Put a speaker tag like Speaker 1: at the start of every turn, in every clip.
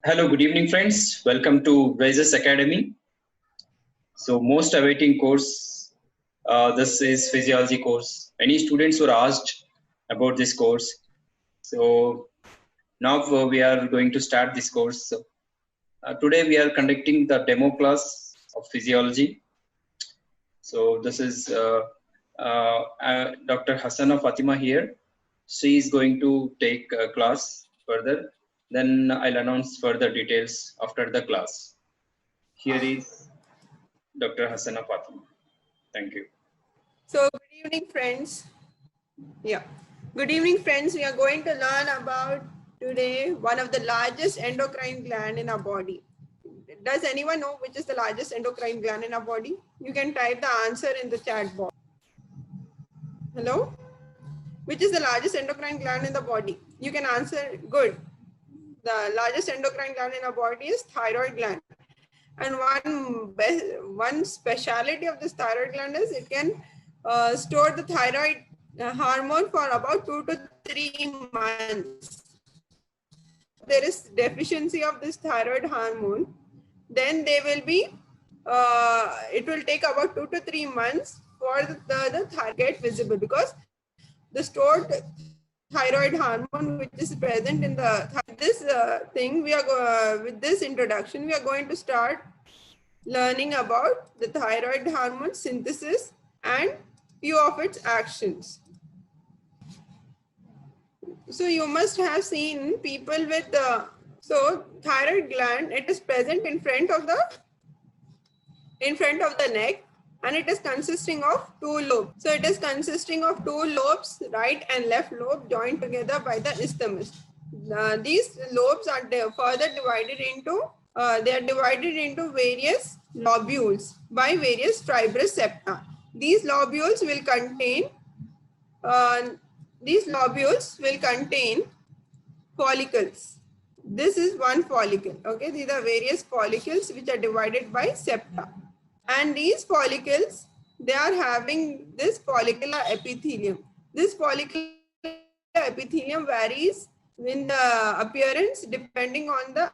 Speaker 1: Hello, good evening, friends. Welcome to Brazos Academy. So, most awaiting course. This is physiology course. Many students were asked about this course. So now we are going to start this course. So, today we are conducting the demo class of physiology. So this is Dr. Hassana Fatima here. She is going to take class further. Then I'll announce further details after the class. Here is Dr. Hassana Fatima. Thank you.
Speaker 2: So good evening, friends. Good evening, friends. We are going to learn about today one of the largest endocrine gland in our body. Does anyone know which is the largest endocrine gland in our body? You can type the answer in the chat box. Hello? Which is the largest endocrine gland in the body? You can answer good. The largest endocrine gland in our body is thyroid gland. And one speciality of this thyroid gland is it can store the thyroid hormone for about 2 to 3 months. There is deficiency of this thyroid hormone, then they will be, it will take about 2 to 3 months for the thyroid get visible, because the stored thyroid hormone which is present in the this thing we are with this introduction we are going to start learning about the thyroid hormone synthesis and few of its actions. So you must have seen people with so thyroid gland, it is present in front of the neck, and it is consisting of 2 lobes. So it is consisting of 2 lobes, right and left lobe, joined together by the isthmus. These lobes are further divided into they are divided into various lobules by various fibrous septa. These lobules will contain follicles. This is one follicle. Okay, these are various follicles which are divided by septa. And these follicles, they are having this follicular epithelium. This follicular epithelium varies in the appearance depending on the,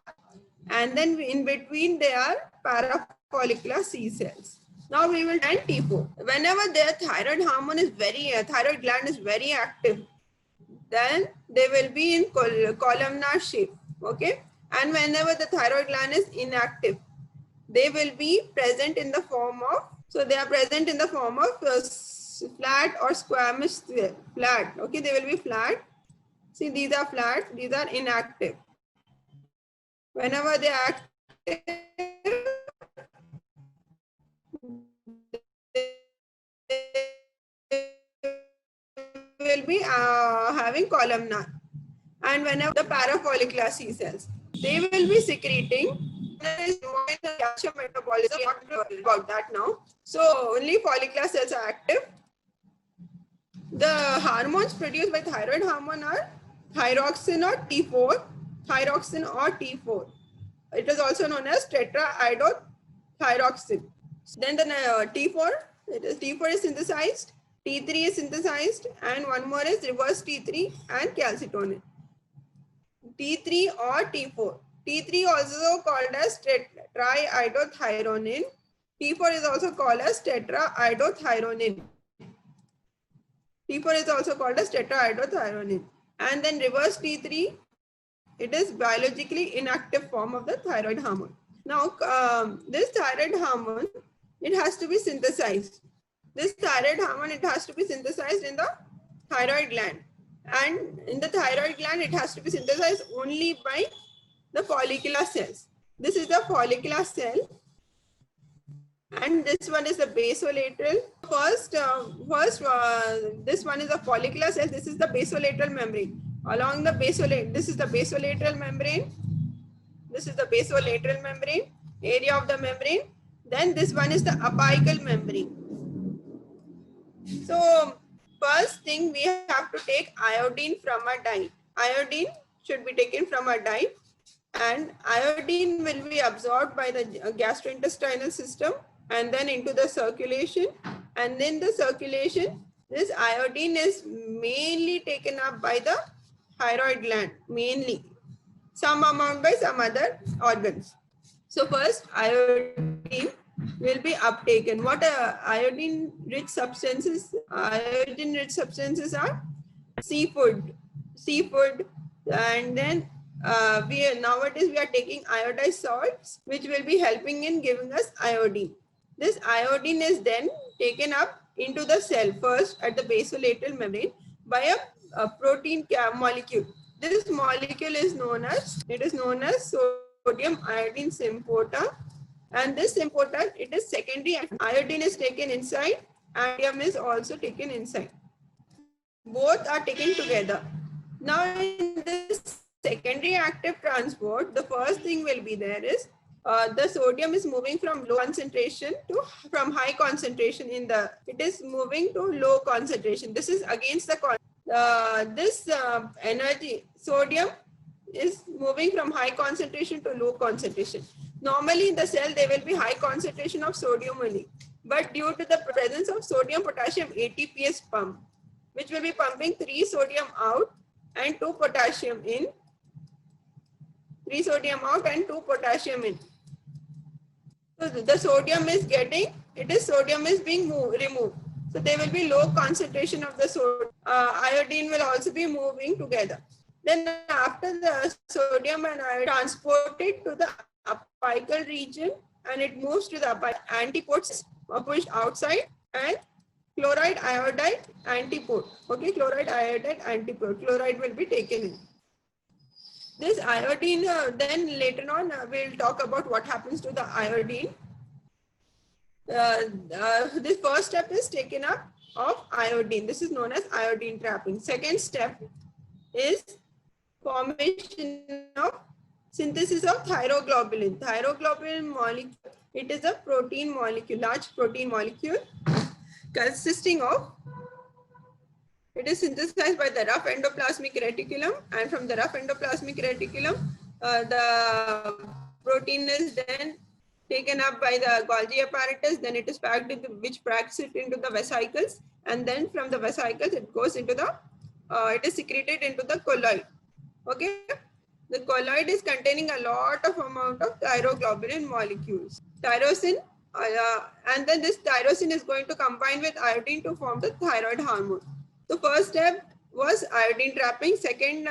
Speaker 2: and then in between they are parafollicular C cells. Now we will and T4. Whenever their thyroid hormone is thyroid gland is very active, then they will be in columnar shape. Okay, and whenever the thyroid gland is inactive, they will be present in the form of, so they are present in the form of flat or squamous flat. Okay, they will be flat. See, these are flat, these are inactive. Whenever they are active, they will be having columnar. And whenever the parafollicular C cells, they will be secreting calcium metabolism. About that now. So only follicular cells are active. The hormones produced by thyroid hormone are thyroxine or T4, thyroxine or T4. It is also known as tetraiodothyroxine. Then the T4, T4 is synthesized, T3 is synthesized, and one more is reverse T3 and calcitonin. T3 or T4. T3 also called as tetraiodothyronin. T4 is also called as tetraiodothyronin. T4 is also called as tetraiodothyronin. And then reverse T3, it is biologically inactive form of the thyroid hormone. Now, this thyroid hormone, it has to be synthesized. This thyroid hormone, it has to be synthesized in the thyroid gland. And in the thyroid gland, it has to be synthesized only by the follicular cells. This is the follicular cell. And this one is the basolateral. This one is the follicular cell. This is the basolateral membrane. Along the this is the basolateral membrane. This is the basolateral membrane, area of the membrane. Then this one is the apical membrane. So first thing, we have to take iodine from our diet. Iodine should be taken from our diet, and iodine will be absorbed by the gastrointestinal system and then into the circulation. And then the circulation, this iodine is mainly taken up by the thyroid gland, mainly. some amount by some other organs. So first, iodine will be uptaken. What iodine-rich substances? Iodine-rich substances are seafood, and then nowadays we are taking iodized salts, which will be helping in giving us iodine. This iodine is then taken up into the cell first at the basolateral membrane by a protein molecule. This molecule is known as sodium iodine symporter, and this symporter, it is secondary. Iodine is taken inside, and sodium is also taken inside. Both are taken together. Now in this secondary active transport, the first thing will be there is the sodium is moving from low concentration to from high concentration it is moving to low concentration. This is against the energy. Sodium is moving from high concentration to low concentration. Normally in the cell there will be high concentration of sodium only, but due to the presence of sodium potassium ATPase pump, which will be pumping 3 sodium out and 2 potassium in. 3 sodium out and 2 potassium in. So the sodium is being removed. So there will be low concentration of the sodium. Iodine will also be moving together. Then after the sodium and iodine transported to the apical region, and it moves to the antipodes are pushed outside, and chloride iodide antipode. Okay, chloride iodide antipode. Chloride will be taken in. This iodine, then later on, we'll talk about what happens to the iodine. This first step is taken up of iodine. This is known as iodine trapping. Second step is formation of synthesis of thyroglobulin. Thyroglobulin molecule, it is a protein molecule, large protein molecule consisting of, it is synthesized by the rough endoplasmic reticulum, and from the rough endoplasmic reticulum, the protein is then taken up by the Golgi apparatus, then it is packed into, which packs it into the vesicles, and then from the vesicles it goes into the, it is secreted into the colloid. Okay, the colloid is containing a lot of amount of thyroglobulin molecules. Tyrosine, and then this tyrosine is going to combine with iodine to form the thyroid hormone. The first step was iodine trapping. Second,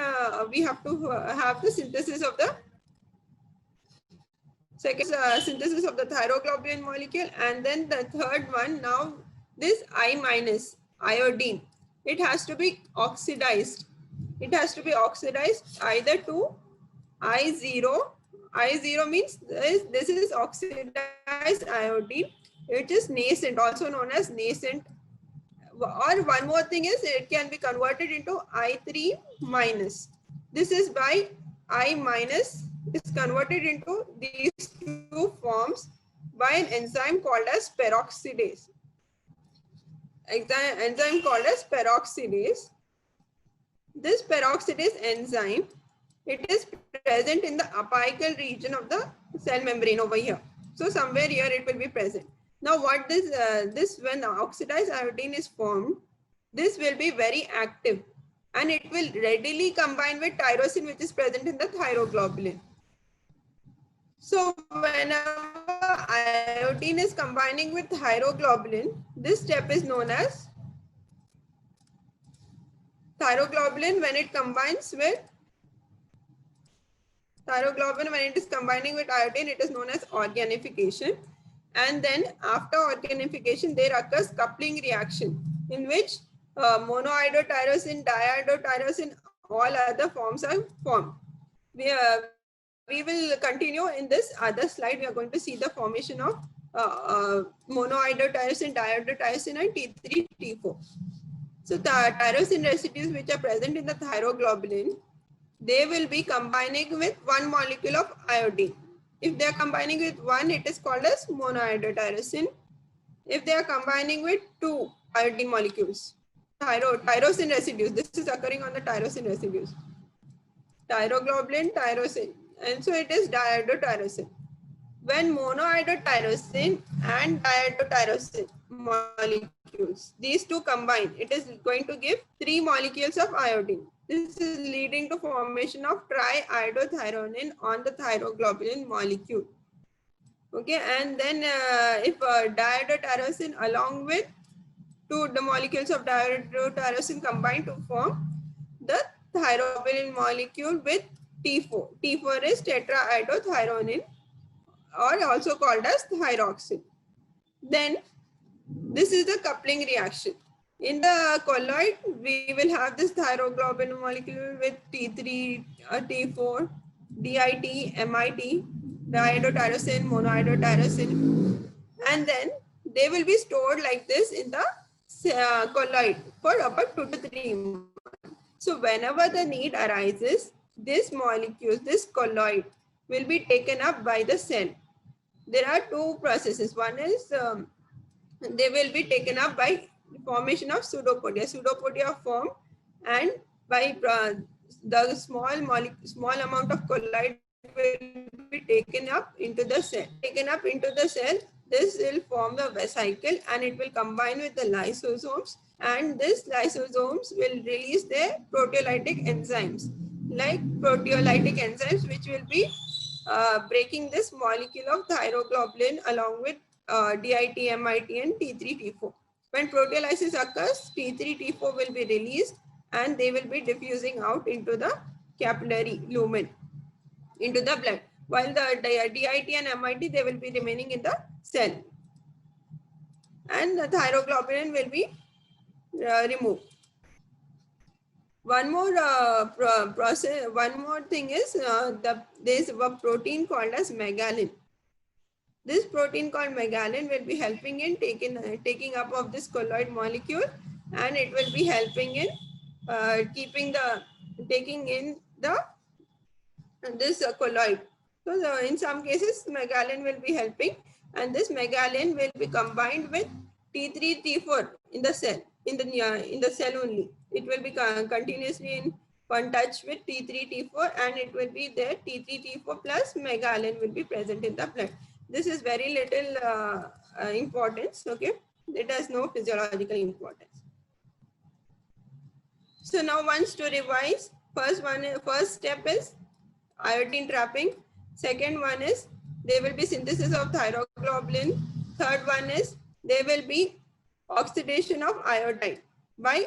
Speaker 2: we have to have the synthesis of the synthesis of the thyroglobulin molecule, and then the third one, now this I minus iodine, it has to be oxidized. It has to be oxidized either to I0. I0 means this is oxidized iodine. It is nascent, also known as nascent. Or one more thing is it can be converted into I3 minus. This is by I minus is converted into these two forms by an enzyme called as peroxidase. Enzyme called as peroxidase. This peroxidase enzyme, it is present in the apical region of the cell membrane over here. So somewhere here it will be present. Now what this when oxidized iodine is formed, this will be very active and it will readily combine with tyrosine, which is present in the thyroglobulin. So whenever iodine is combining with thyroglobulin, this step is known as thyroglobulin. When it combines with thyroglobulin, when it is combining with iodine, it is known as organification. And then after organification, there occurs coupling reaction in which monoiodotyrosine, diiodotyrosine, all other forms are formed. We will continue in this other slide. We are going to see the formation of monoiodotyrosine, diiodotyrosine, and T3, T4. So the tyrosine residues which are present in the thyroglobulin, they will be combining with one molecule of iodine. If they are combining with one, it is called as monoiodotyrosine. If they are combining with two iodine molecules, tyrosine residues, this is occurring on the tyrosine residues. Thyroglobulin, tyrosine, and so it is diiodotyrosine. When monoiodotyrosine and diiodotyrosine molecules, these two combine, it is going to give 3 molecules of iodine. This is leading to formation of triiodothyronine on the thyroglobulin molecule. Okay, and then if diiodotyrosine along with the molecules of diiodotyrosine combine to form the thyroglobulin molecule with T4. T4 is tetraiodothyronine, or also called as thyroxine. Then this is the coupling reaction. In the colloid, we will have this thyroglobulin molecule with T3, T4, DIT, MIT, diiodotyrosine, monoiodotyrosine, and then they will be stored like this in the colloid for about 2 to 3 months. So whenever the need arises, this molecule, this colloid will be taken up by the cell. There are two processes. One is they will be taken up by formation of pseudopodia. Pseudopodia form, and by the small amount of colloid will be taken up into the cell. Taken up into the cell, this will form the vesicle and it will combine with the lysosomes, and this lysosomes will release their proteolytic enzymes, like proteolytic enzymes, which will be breaking this molecule of thyroglobulin along with DIT, MIT, and T3, T4. When proteolysis occurs, T3, T4 will be released and they will be diffusing out into the capillary lumen, into the blood, while the DIT and MIT, they will be remaining in the cell, and the thyroglobulin will be removed. One more process. One more thing is there is a protein called as megalin. This protein called megalin will be helping in taking up of this colloid molecule, and it will be helping in taking in this colloid. So in some cases, megalin will be helping, and this megalin will be combined with T3, T4 in the cell, in the cell only. It will be continuously in touch with T3, T4, and it will be there. T3, T4 plus megalin will be present in the blood. This is very little importance. Okay, it has no physiological importance. So now once to revise, first step is iodine trapping. Second one is there will be synthesis of thyroglobulin. Third one is there will be oxidation of iodine by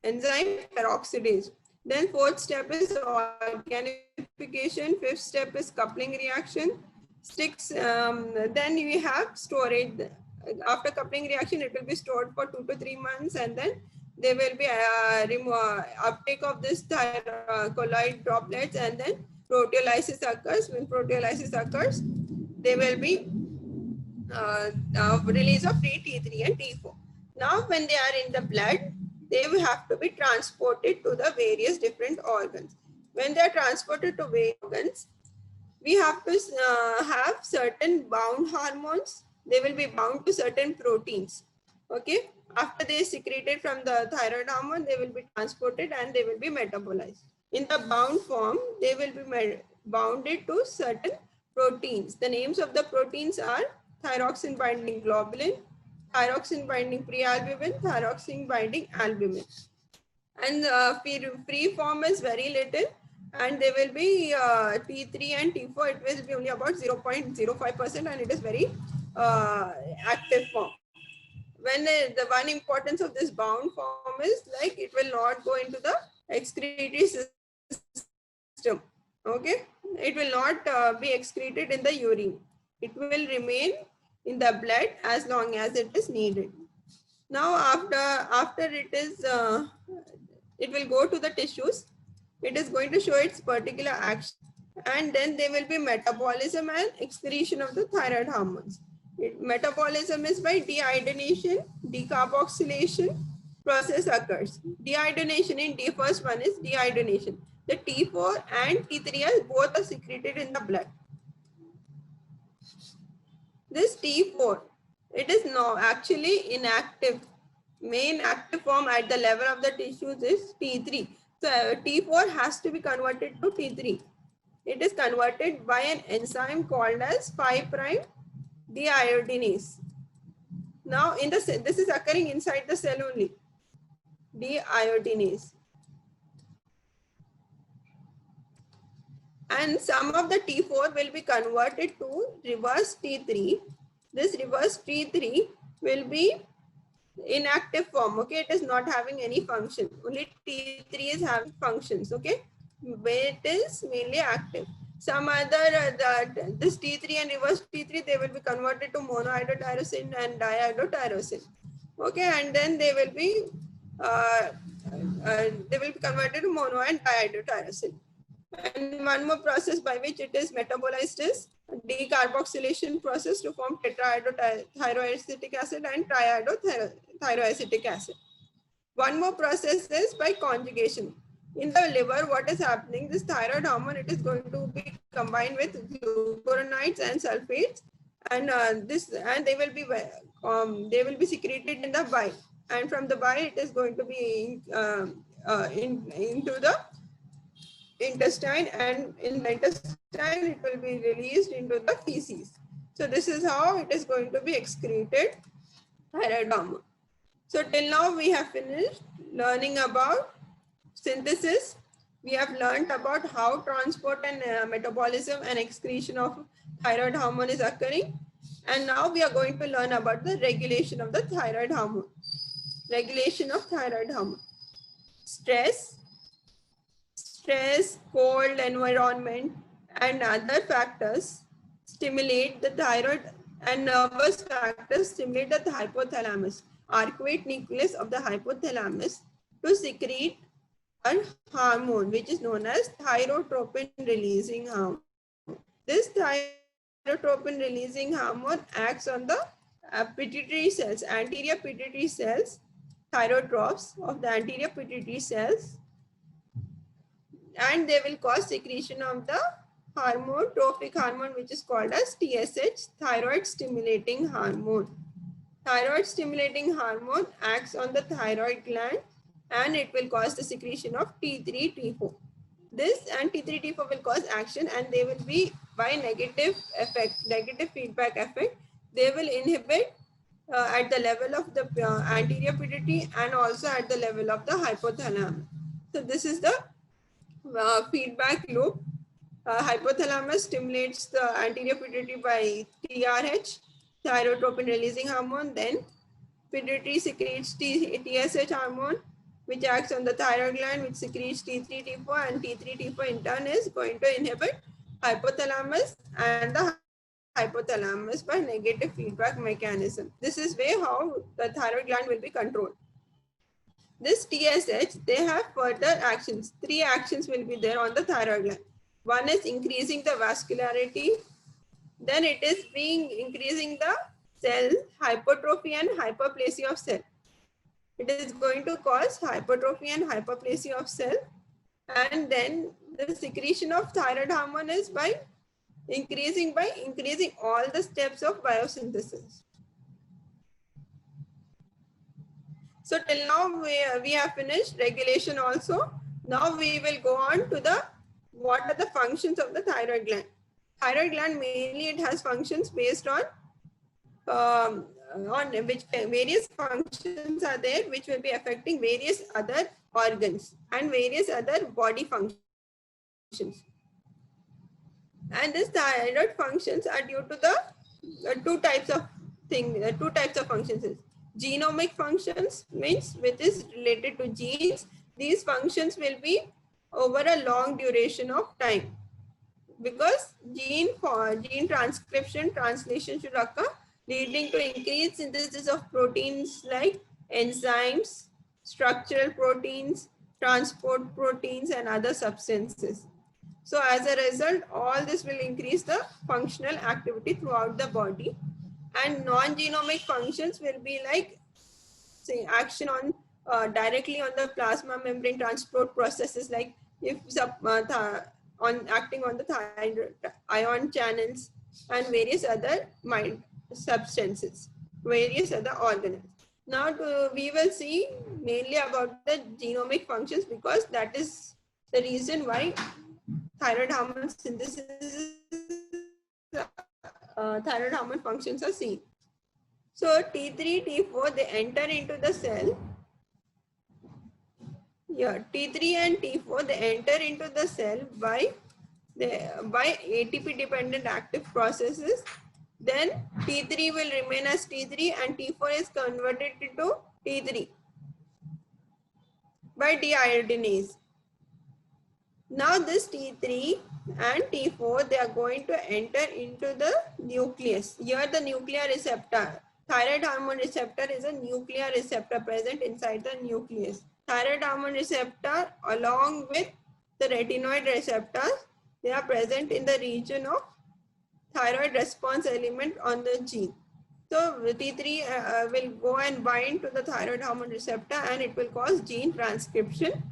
Speaker 2: enzyme peroxidase. Then fourth step is organification. Fifth step is coupling reaction. Then we have storage. After coupling reaction, it will be stored for 2 to 3 months, and then there will be uptake of this colloid droplets, and then proteolysis occurs. When proteolysis occurs, there will be release of free T3 and T4. Now, when they are in the blood, they will have to be transported to the various different organs. When they are transported to various organs, we have to have certain bound hormones. They will be bound to certain proteins. Okay. After they secreted from the thyroid hormone, they will be transported and they will be metabolized. In the bound form, they will be bounded to certain proteins. The names of the proteins are thyroxine binding globulin, thyroxine binding prealbumin, thyroxine binding albumin. And free form is very little, and there will be T3 and T4, it will be only about 0.05%, and it is very active form. When the one importance of this bound form is like it will not go into the excretory system. Okay, it will not be excreted in the urine. It will remain in the blood as long as it is needed. Now after it is it will go to the tissues. It is going to show its particular action, and then there will be metabolism and excretion of the thyroid hormones. Metabolism is by deiodination, decarboxylation process occurs. Deiodination in the first one is deiodination. The T4 and T3 both are secreted in the blood. This T4, it is now actually inactive. Main active form at the level of the tissues is T3. So T4 has to be converted to T3. It is converted by an enzyme called as 5' deiodinase. Now in the cell, this is occurring inside the cell only. Deiodinase. And some of the T4 will be converted to reverse T3. This reverse T3 will be inactive form. Okay, it is not having any function. Only T3 is having functions. Okay, where it is mainly active. Some other this T3 and reverse T3, they will be converted to monohydrotyrosine and dihydrotyrosine. Okay, and then they will be converted to mono and dihydrotyrosine. And one more process by which it is metabolized is decarboxylation process to form tetrahydrothyroacetic acid and triiodothyroacetic acid. One more process is by conjugation. In the liver, what is happening? This thyroid hormone, it is going to be combined with glucuronides and sulfates, and they will be secreted in the bile, and from the bile it is going to be into the intestine, and in the intestine it will be released into the feces. So this is how it is going to be excreted, thyroid hormone. So till now we have finished learning about synthesis. We have learned about how transport and metabolism and excretion of thyroid hormone is occurring. And now we are going to learn about the regulation of the thyroid hormone. Regulation of thyroid hormone. Stress, cold environment, and other factors stimulate the thyroid, and nervous factors stimulate the hypothalamus, arcuate nucleus of the hypothalamus, to secrete a hormone which is known as thyrotropin releasing hormone. This thyrotropin releasing hormone acts on the pituitary cells, anterior pituitary cells, thyrotropes of the anterior pituitary cells, and they will cause secretion of the hormone, trophic hormone, which is called as TSH, thyroid stimulating hormone. Thyroid stimulating hormone acts on the thyroid gland, and it will cause the secretion of T3, T4. This and T3, T4 will cause action, and they will be by negative feedback effect. They will inhibit at the level of the anterior pituitary and also at the level of the hypothalamus. So this is the feedback loop. Hypothalamus stimulates the anterior pituitary by TRH, thyrotropin releasing hormone. Then pituitary secretes TSH hormone, which acts on the thyroid gland, which secretes T3, T4, and T3, T4 in turn is going to inhibit hypothalamus and the hypothalamus by negative feedback mechanism. This is way how the thyroid gland will be controlled. This TSH, they have further actions. 3 actions will be there on the thyroid gland. One is increasing the vascularity. Then it is increasing the cell hypertrophy and hyperplasia of cell. It is going to cause hypertrophy and hyperplasia of cell. And then the secretion of thyroid hormone is by increasing all the steps of biosynthesis. So till now we have finished regulation also. Now we will go on to what are the functions of the thyroid gland. Thyroid gland, mainly it has functions based on which various functions are there, which will be affecting various other organs and various other body functions. And this thyroid functions are due to the two types of functions. Genomic functions, means which is related to genes. These functions will be over a long duration of time, because gene transcription, translation should occur, leading to increased synthesis of proteins like enzymes, structural proteins, transport proteins, and other substances. So as a result, all this will increase the functional activity throughout the body. And non-genomic functions will be like, say, action on directly on the plasma membrane transport processes, like if acting on the ion channels and various other substances, various other organelles. Now we will see mainly about the genomic functions, because that is the reason why thyroid hormone synthesis, thyroid hormone functions are seen. So T3, T4, they enter into the cell. Yeah, T3 and T4, they enter into the cell by by ATP dependent active processes, then T3 will remain as T3 and T4 is converted into T3 by deiodinase. Now this T3 and T4, they are going to enter into the nucleus. Here the nuclear receptor, thyroid hormone receptor is a nuclear receptor present inside the nucleus. Thyroid hormone receptor along with the retinoid receptors, they are present in the region of thyroid response element on the gene. So T3 will go and bind to the thyroid hormone receptor and it will cause gene transcription.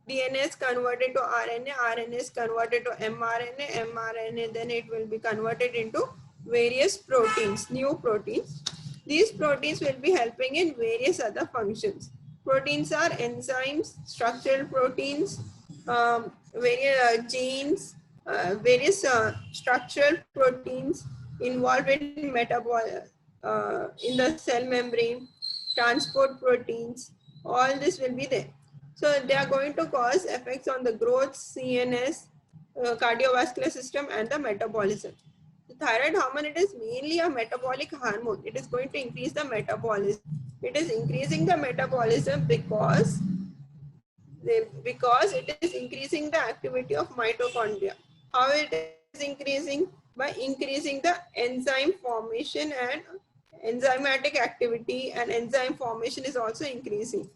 Speaker 2: DNA is converted to RNA, RNA is converted to mRNA, mRNA then it will be converted into various proteins, new proteins. These proteins will be helping in various other functions. Proteins are enzymes, structural proteins, various genes, various structural proteins involved in in the cell membrane, transport proteins, all this will be there. So they are going to cause effects on the growth, CNS, cardiovascular system and the metabolism. The thyroid hormone, it is mainly a metabolic hormone. It is going to increase the metabolism. It is increasing the metabolism because it is increasing the activity of mitochondria. How it is increasing? By increasing the enzyme formation and enzymatic activity, and enzyme formation is also increasing.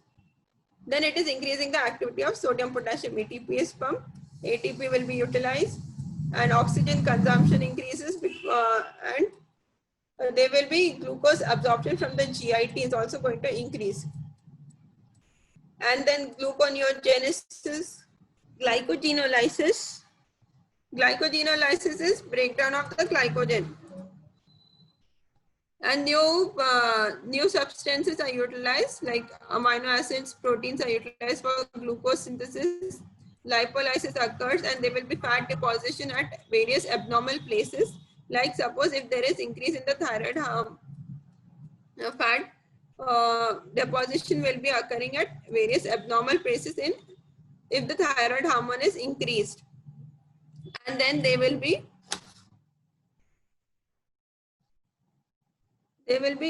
Speaker 2: Then it is increasing the activity of sodium potassium ATP is pumped, ATP will be utilized and oxygen consumption increases and there will be glucose absorption from the GIT is also going to increase. And then gluconeogenesis, glycogenolysis. Glycogenolysis is breakdown of the glycogen. And new substances are utilized, like amino acids, proteins are utilized for glucose synthesis. Lipolysis occurs and there will be fat deposition at various abnormal places. Like suppose if there is increase in the thyroid fat deposition will be occurring at various abnormal places if the thyroid hormone is increased. And then there will be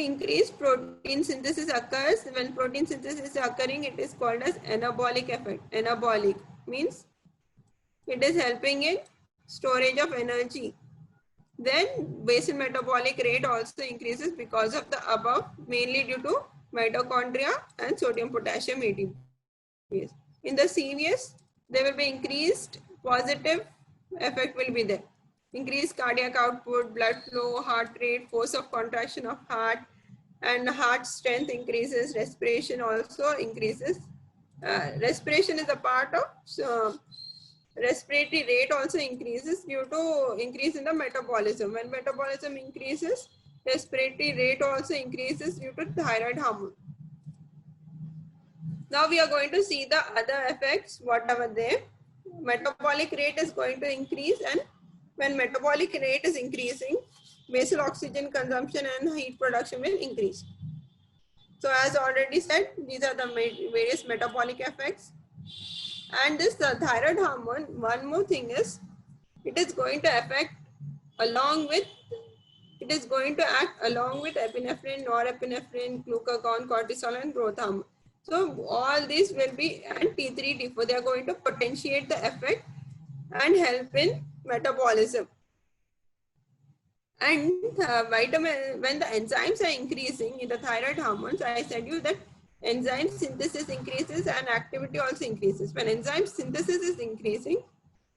Speaker 2: increased protein synthesis occurs. When protein synthesis is occurring, it is called as anabolic effect. Anabolic means it is helping in storage of energy. Then basal metabolic rate also increases because of the above, mainly due to mitochondria and sodium potassium ATP. In the CVS, there will be increased positive effect will be there. Increased cardiac output, blood flow, heart rate, force of contraction of heart, and heart strength increases. Respiration also increases. Respiration is a part of respiratory rate also increases due to increase in the metabolism. When metabolism increases, respiratory rate also increases due to thyroid hormone. Now we are going to see the other effects, whatever there. Metabolic rate is going to increase, and when metabolic rate is increasing, basal oxygen consumption and heat production will increase. So as already said, these are the various metabolic effects. And this thyroid hormone, one more thing is, it is going to affect along with, it is going to act along with epinephrine, norepinephrine, glucagon, cortisol and growth hormone. So all these will be, and T3, T4, they are going to potentiate the effect and help in metabolism. And when the enzymes are increasing in the thyroid hormones, I said you that enzyme synthesis increases and activity also increases. When enzyme synthesis is increasing,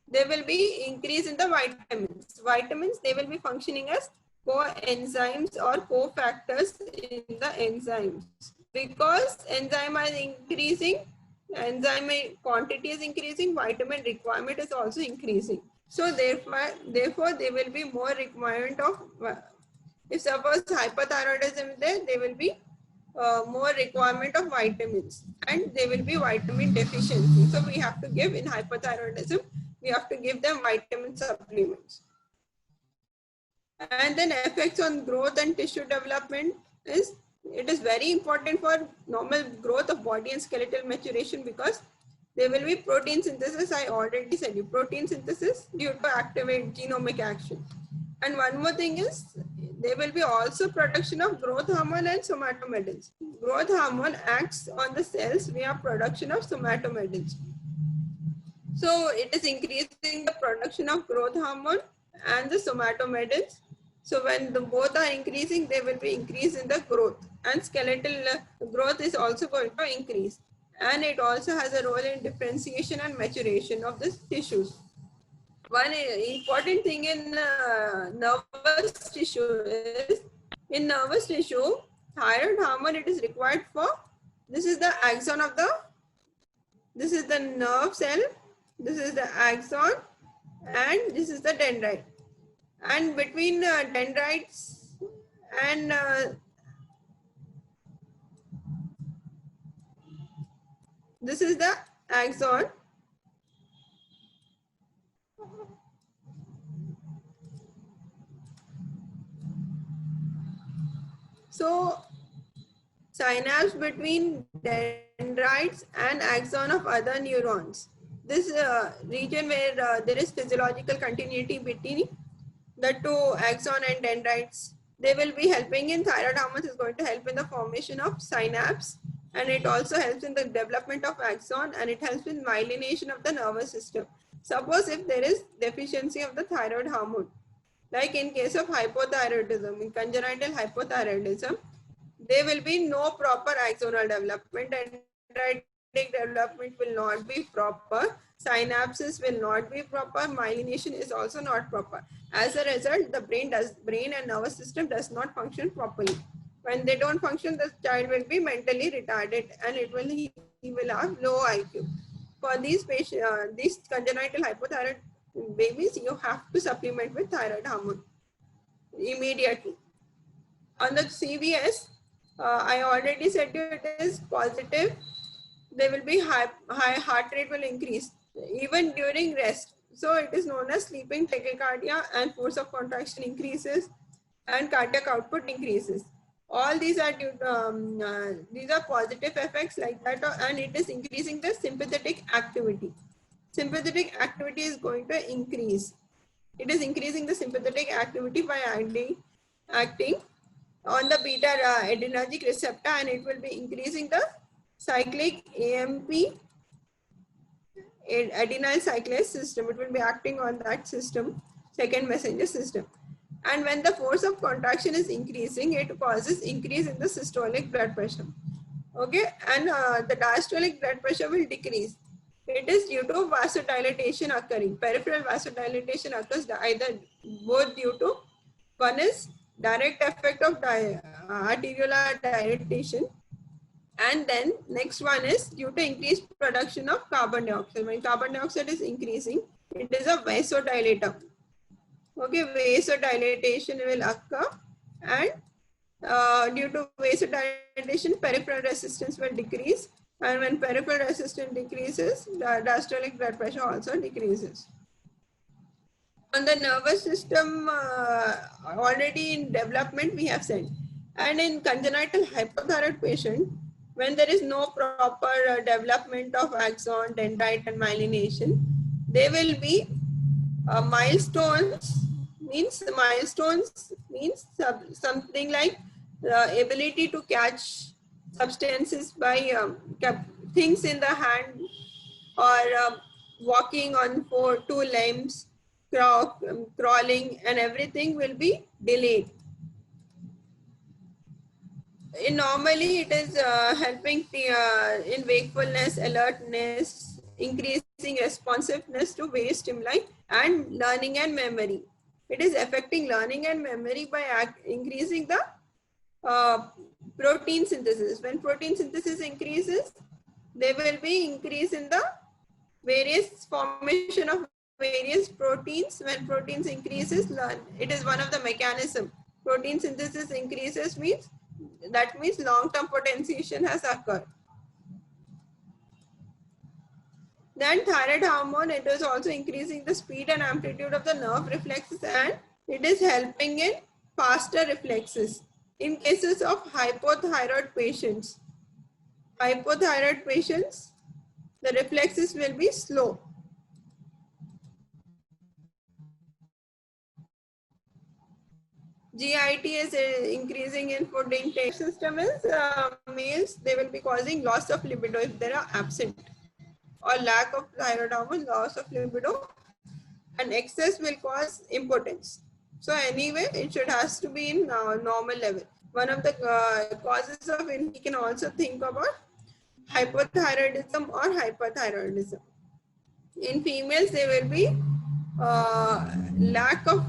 Speaker 2: there will be increase in the vitamins. Vitamins, they will be functioning as coenzymes or cofactors in the enzymes. Because enzyme is increasing, enzyme quantity is increasing, vitamin requirement is also increasing. So therefore there will be more requirement of, if suppose hyperthyroidism is there will be more requirement of vitamins, and there will be vitamin deficiency. So we have to give, in hyperthyroidism, we have to give them vitamin supplements. And then effects on growth and tissue development is, it is very important for normal growth of body and skeletal maturation, because There will be protein synthesis. I already said you, protein synthesis due to activate genomic action. And one more thing is there will be also production of growth hormone and somatomedins. Growth hormone acts on the cells via production of somatomedins. So it is increasing the production of growth hormone and the somatomedins. So when the both are increasing, there will be increase in the growth, and skeletal growth is also going to increase. And it also has a role in differentiation and maturation of the tissues. One important thing in nervous tissue is, in nervous tissue, thyroid hormone, it is required for, this is the axon of the, this is the nerve cell, this is the axon, and this is the dendrite. And between dendrites and this is the axon. So synapse between dendrites and axon of other neurons. This region where there is physiological continuity between the two axon and dendrites, they will be helping in, thyroid hormones is going to help in the formation of synapse, and it also helps in the development of axon, and it helps in myelination of the nervous system. Suppose if there is deficiency of the thyroid hormone, like in case of hypothyroidism, in congenital hypothyroidism, there will be no proper axonal development, and dendritic development will not be proper, synapses will not be proper, myelination is also not proper. As a result, the brain and nervous system does not function properly. When they don't function, the child will be mentally retarded, and he will have low IQ. For these patients, these congenital hypothyroid babies, you have to supplement with thyroid hormone immediately. On the CVS, I already said it is positive. There will be high heart rate will increase even during rest. So it is known as sleeping tachycardia, and force of contraction increases and cardiac output increases. All these are these are positive effects like that, and it is increasing the sympathetic activity. Sympathetic activity is going to increase. It is increasing the sympathetic activity by acting on the beta adrenergic receptor, and it will be increasing the cyclic AMP, adenyl cyclase system. It will be acting on that system, second messenger system. And when the force of contraction is increasing, it causes increase in the systolic blood pressure. Okay, and the diastolic blood pressure will decrease. It is due to vasodilatation occurring. Peripheral vasodilatation occurs either both due to, one is direct effect of arteriolar dilatation, and then next one is due to increased production of carbon dioxide. When carbon dioxide is increasing, it is a vasodilator. Okay, vasodilatation will occur, and due to vasodilatation, peripheral resistance will decrease, and when peripheral resistance decreases, the diastolic blood pressure also decreases. On the nervous system, already in development we have said, and in congenital hypothyroid patient, when there is no proper development of axon, dendrite, and myelination, there will be milestones. Milestones means something like the ability to catch substances by things in the hand, or walking on two limbs, crawling, and everything will be delayed. Normally it is helping in wakefulness, alertness, increasing responsiveness to various stimuli, and learning and memory. It is affecting learning and memory by increasing the protein synthesis. When protein synthesis increases, there will be increase in the various formation of various proteins. When proteins increases, it is one of the mechanism. Protein synthesis increases means, that means long-term potentiation has occurred. Then thyroid hormone, it is also increasing the speed and amplitude of the nerve reflexes, and it is helping in faster reflexes. In cases of hypothyroid patients, The reflexes will be slow. GIT is increasing in food intake. System is males, they will be causing loss of libido if they are absent, or lack of thyroid hormone, loss of libido, and excess will cause impotence. So anyway, it should has to be in normal level. One of the causes of we can also think about hypothyroidism or hyperthyroidism. In females, there will be lack of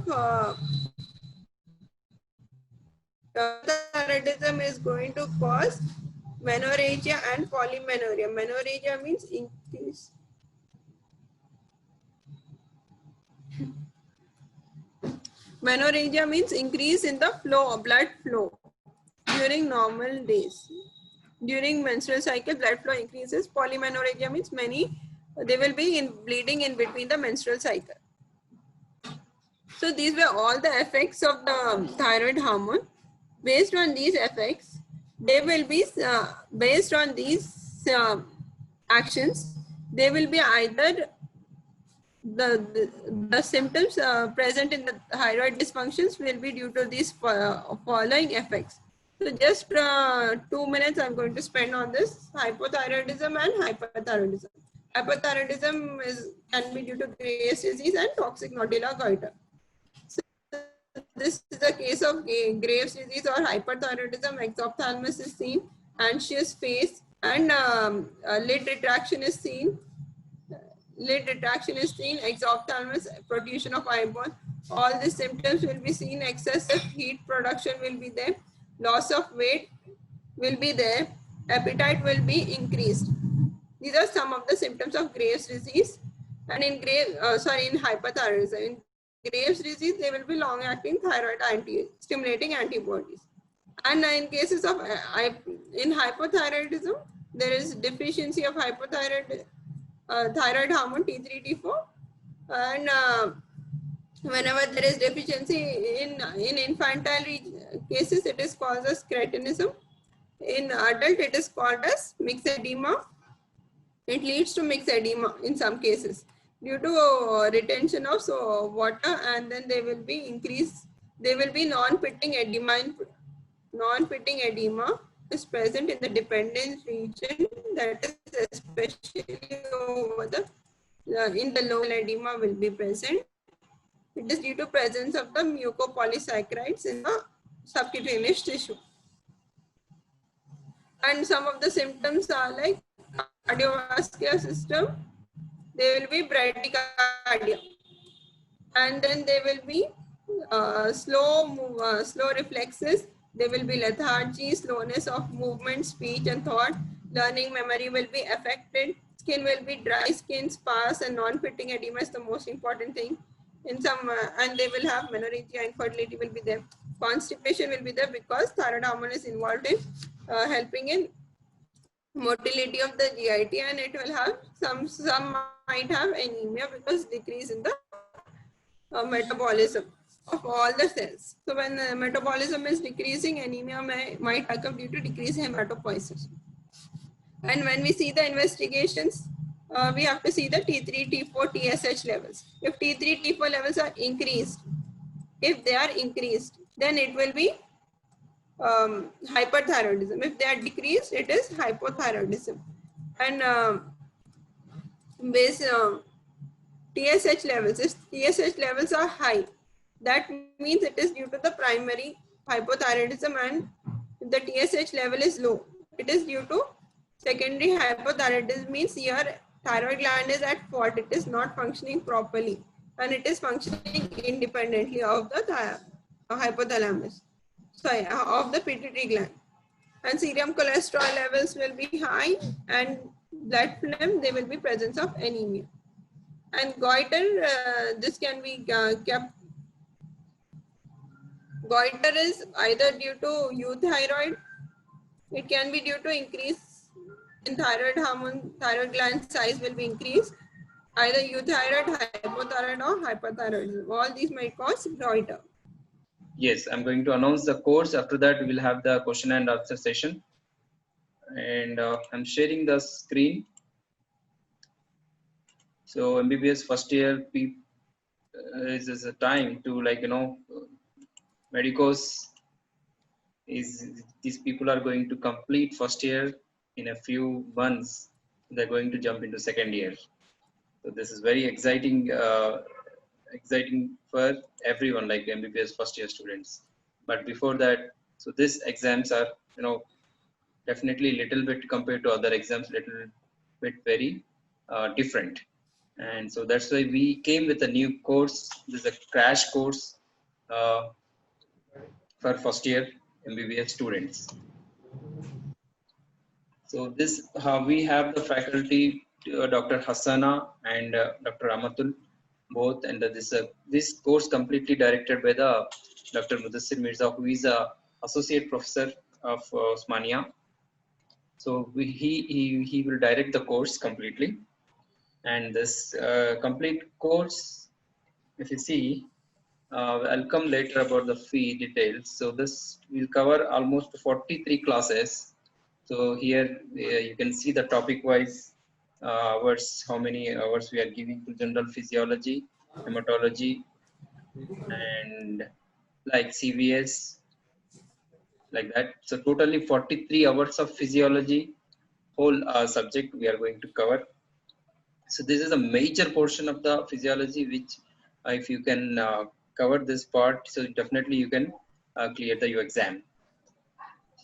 Speaker 2: hypothyroidism is going to cause menorrhagia and polymenorrhea. Menorrhagia means increase. Menorrhagia means increase in the flow, blood flow during normal days. During menstrual cycle, blood flow increases. Polymenorrhagia means they will be bleeding in between the menstrual cycle. So these were all the effects of the thyroid hormone. Based on these effects, they will be based on these actions. They will be either the symptoms present in the thyroid dysfunctions will be due to these following effects. So just 2 minutes I'm going to spend on this hypothyroidism and hyperthyroidism. Hyperthyroidism can be due to Graves' disease and toxic nodular goiter. So this is the case of Graves' disease or hyperthyroidism. Exophthalmos is seen, anxious face, and lid retraction is seen. Lid retraction is seen, exophthalmos, protrusion of eyeball. All these symptoms will be seen. Excessive heat production will be there. Loss of weight will be there. Appetite will be increased. These are some of the symptoms of Graves' disease. And in hyperthyroidism. In Graves' disease, there will be long-acting thyroid stimulating antibodies. And in cases of in hypothyroidism, there is deficiency of thyroid hormone T3, T4, and whenever there is deficiency in infantile cases, it is called as cretinism. In adult, it is called as myxedema. It leads to myxedema in some cases due to retention of water, and then they will be increased. There will be non-pitting edema. Non-pitting edema is present in the dependent region, that is especially over the in the lower edema will be present. It is due to presence of the mucopolysaccharides in the subcutaneous tissue. And some of the symptoms are like cardiovascular system, there will be bradycardia, and then there will be slow reflexes. There will be lethargy, slowness of movement, speech and thought. Learning memory will be affected. Skin will be dry skin, sparse, and non-pitting edema is the most important thing. In some and they will have menorrhagia, infertility will be there. Constipation will be there because thyroid hormone is involved in helping in motility of the GIT, and it will have some might have anemia because decrease in the metabolism of all the cells. So when metabolism is decreasing, anemia might occur due to decreased hematopoiesis. And when we see the investigations, we have to see the T3, T4, TSH levels. If T3, T4 levels are increased, if they are increased, then it will be hyperthyroidism. If they are decreased, it is hypothyroidism. And TSH levels, if TSH levels are high, that means it is due to the primary hypothyroidism, and if the TSH level is low, it is due to secondary hypothyroidism, means your thyroid gland is at fault, it is not functioning properly and it is functioning independently of the hypothalamus, of the pituitary gland. And serum cholesterol levels will be high, and blood phlegm, there will be presence of anemia. And goiter, this can be kept. Goiter is either due to euthyroid, it can be due to increase in thyroid hormone, thyroid gland size will be increased, either euthyroid, hypothyroid or hyperthyroidism. All these might cause goiter.
Speaker 1: Yes, I'm going to announce the course. After that, we will have the question and answer session. And I'm sharing the screen. So MBBS first year is a time to, like, medicos is, these people are going to complete first year. In a few months they're going to jump into second year. So this is very exciting for everyone, like MBBS first year students. But before that, so these exams are, definitely little bit compared to other exams, little bit very different. And so that's why we came with a new course. This is a crash course uh, for first year MBBS students. So this, we have the faculty, Dr. Hassana and Dr. Amatul, both, and this course completely directed by the Dr. Mudassir Mirza, who is a associate professor of Osmania. So he will direct the course completely. And this complete course, if you see, I'll come later about the fee details. So this will cover almost 43 classes. So here you can see the topic wise hours, how many hours we are giving to general physiology, hematology, and like CVS, like that. So totally 43 hours of physiology, whole subject we are going to cover. So this is a major portion of the physiology, which if you can cover this part, so definitely you can clear the your exam.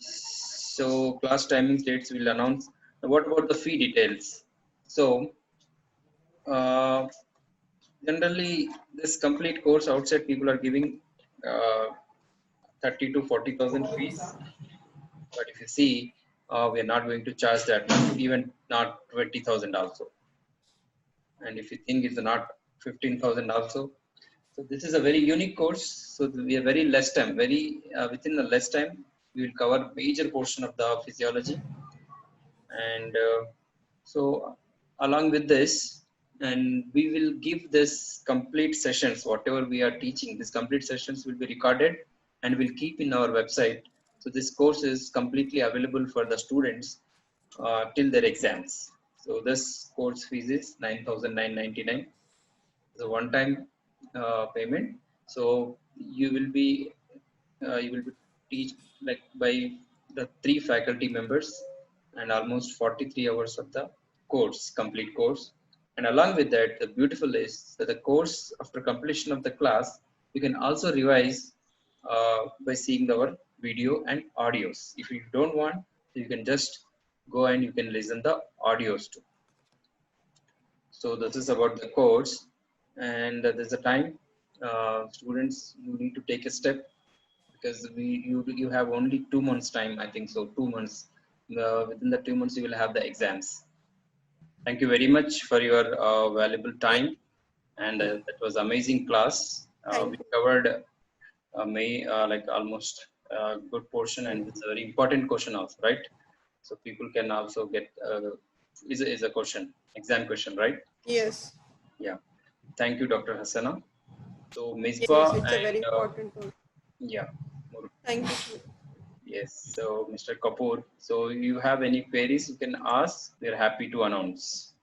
Speaker 1: So class timings dates will announce. What about the fee details? So uh, generally this complete course outside people are giving uh, 30 to 40,000 fees. But if you see, we are not going to charge that much, even not 20,000 also. And if you think it's not 15,000 also. So this is a very unique course. So we are very less time, very within the less time, we will cover major portion of the physiology. And so along with this, and we will give this complete sessions, whatever we are teaching, these complete sessions will be recorded and will keep in our website. So this course is completely available for the students till their exams. So this course fees is 9,999. The one time payment. So you will be teach like by the 3 faculty members, and almost 43 hours of the course, complete course. And along with that, the beautiful is that the course, after completion of the class, you can also revise by seeing our video and audios. If you don't want, you can just go and you can listen the audios too. So this is about the course. And there's a time, students, you need to take a step, because you have only 2 months time, I think so, 2 months. Within the 2 months you will have the exams. Thank you very much for your valuable time. And that was amazing class. We
Speaker 2: Thank you.
Speaker 1: covered like almost a good portion, and it's a very important question also, right? So people can also get is a question, exam question, right?
Speaker 2: Yes.
Speaker 1: Yeah. Thank you, Dr. Hassana. So Misbah
Speaker 2: Yes, it's a
Speaker 1: and
Speaker 2: very important one.
Speaker 1: yeah,
Speaker 2: Thank you.
Speaker 1: yes. So Mr. Kapoor, so you have any queries you can ask. We are happy to announce.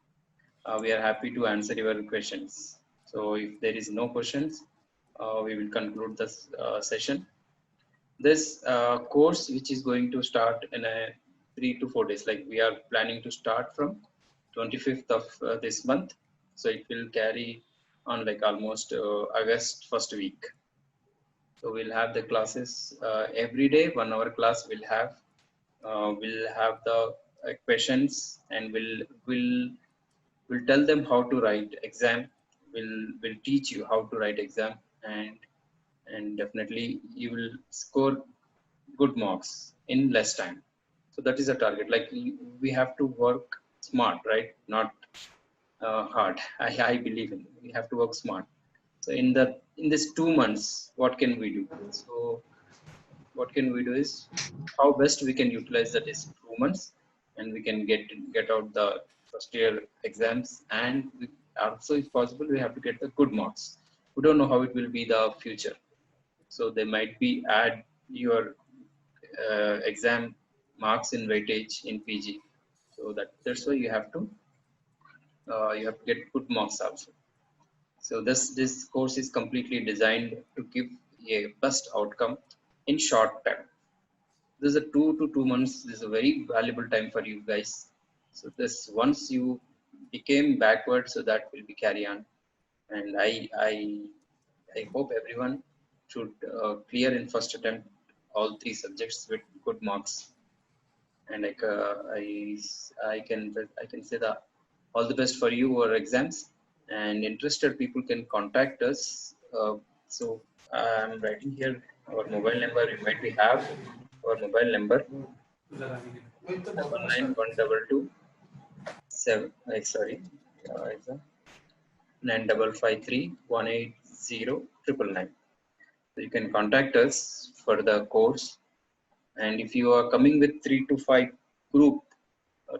Speaker 1: We are happy to answer your questions. So if there is no questions, we will conclude this session. This course, which is going to start in a 3 to 4 days, like we are planning to start from 25th of this month. So it will carry on like almost August first week. So we'll have the classes every day. 1 hour class we'll have the questions, and we'll tell them how to write exam. We'll teach you how to write exam, and definitely you will score good marks in less time. So that is a target. Like we have to work smart, right? Not hard. I believe in. We have to work smart. So in this 2 months, what can we do? So what can we do is how best we can utilize that is 2 months, and we can get out the first year exams, and also if possible we have to get the good marks. We don't know how it will be the future, so they might be add your exam marks in weightage in PG. So that's why you have to you have to get good marks also. So this course is completely designed to give a best outcome in short time. This is a 2 to 2 months. This is a very valuable time for you guys. So this once you became backward, so that will be carry on. And I hope everyone should clear in first attempt all 3 subjects with good marks. And like I can say that all the best for you or exams. And interested people can contact us. So I'm writing here our mobile number. You might be have our mobile number 99122 7. Sorry, it's 9553180999. So you can contact us for the course. And if you are coming with 3 to 5 group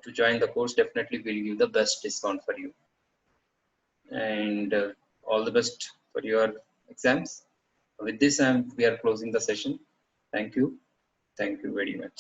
Speaker 1: to join the course, definitely we'll give the best discount for you. And all the best for your exams. With this, we are closing the session. Thank you. Thank you very much.